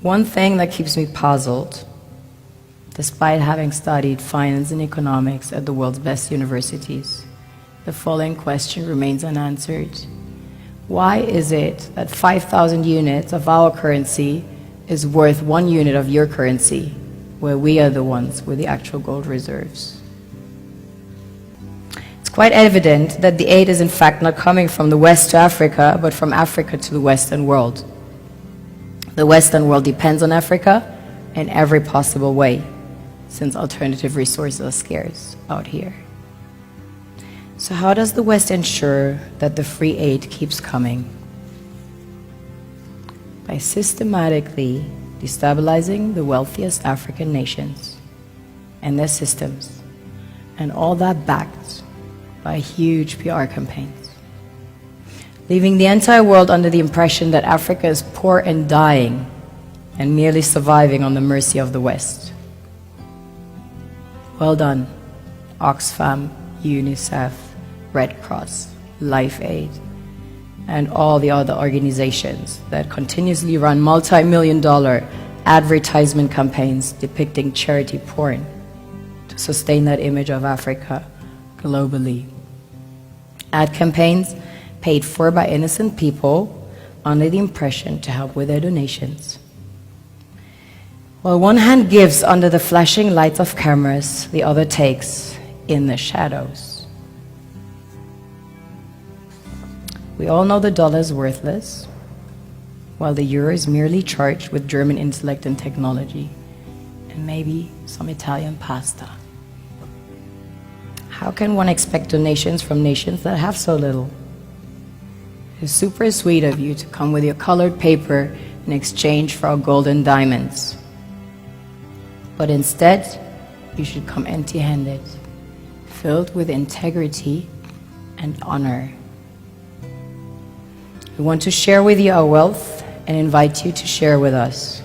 One thing that keeps me puzzled, despite having studied finance and economics at the world's best universities, the following question remains unanswered. Why is it that 5,000 units of our currency is worth 1 unit of your currency, where we are the ones with the actual gold reserves? It's quite evident that the aid is in fact not coming from the West to Africa, but from Africa to the Western world. The Western world depends on Africa in every possible way, since alternative resources are scarce out here. So how does the West ensure that the free aid keeps coming? By systematically destabilizing the wealthiest African nations and their systems, and all that backed by huge PR campaigns, leaving the entire world under the impression that Africa is poor and dying and merely surviving on the mercy of the West. Well done, Oxfam, UNICEF, Red Cross, Life Aid, and all the other organizations that continuously run multi-million-dollar advertisement campaigns depicting charity porn to sustain that image of Africa globally. Ad campaigns paid for by innocent people under the impression to help with their donations. While one hand gives under the flashing lights of cameras, the other takes in the shadows. We all know the dollar is worthless, while the euro is merely charged with German intellect and technology, and maybe some Italian pasta. How can one expect donations from nations that have so little? It's super sweet of you to come with your colored paper in exchange for our gold and diamonds. But instead, you should come empty-handed, filled with integrity and honor. We want to share with you our wealth and invite you to share with us.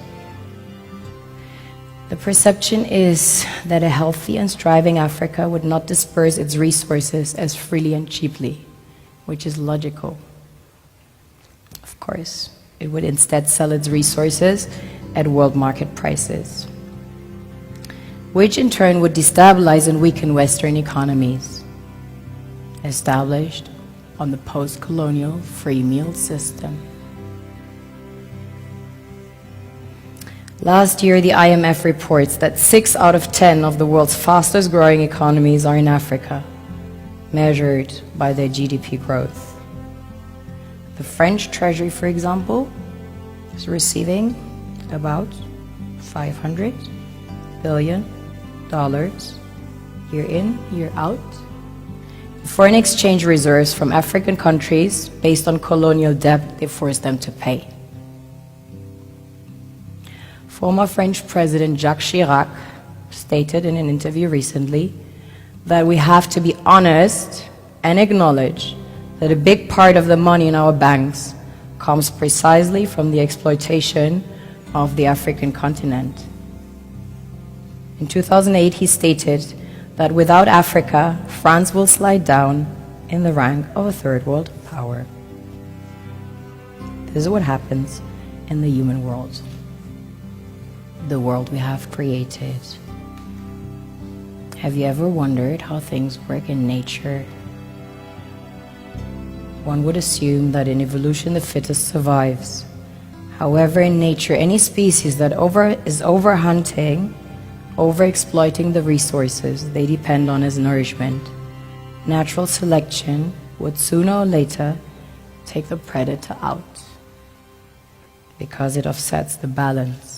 The perception is that a healthy and striving Africa would not disperse its resources as freely and cheaply, which is logical. Of course, it would instead sell its resources at world market prices, which in turn would destabilize and weaken Western economies, established on the post-colonial free meal system. Last year, the IMF reports that 6 out of 10 of the world's fastest growing economies are in Africa, measured by their GDP growth. The French Treasury, for example, is receiving about $500 billion year in, year out. Foreign exchange reserves from African countries based on colonial debt they forced them to pay. Former French President Jacques Chirac stated in an interview recently that we have to be honest and acknowledge that a big part of the money in our banks comes precisely from the exploitation of the African continent. In 2008, he stated that without Africa, France will slide down in the rank of a third world power. This is what happens in the human world, the world we have created. Have you ever wondered how things work in nature? One would assume that in evolution the fittest survives. However, in nature, any species that is overhunting, overexploiting the resources they depend on as nourishment, natural selection would sooner or later take the predator out, because it offsets the balance.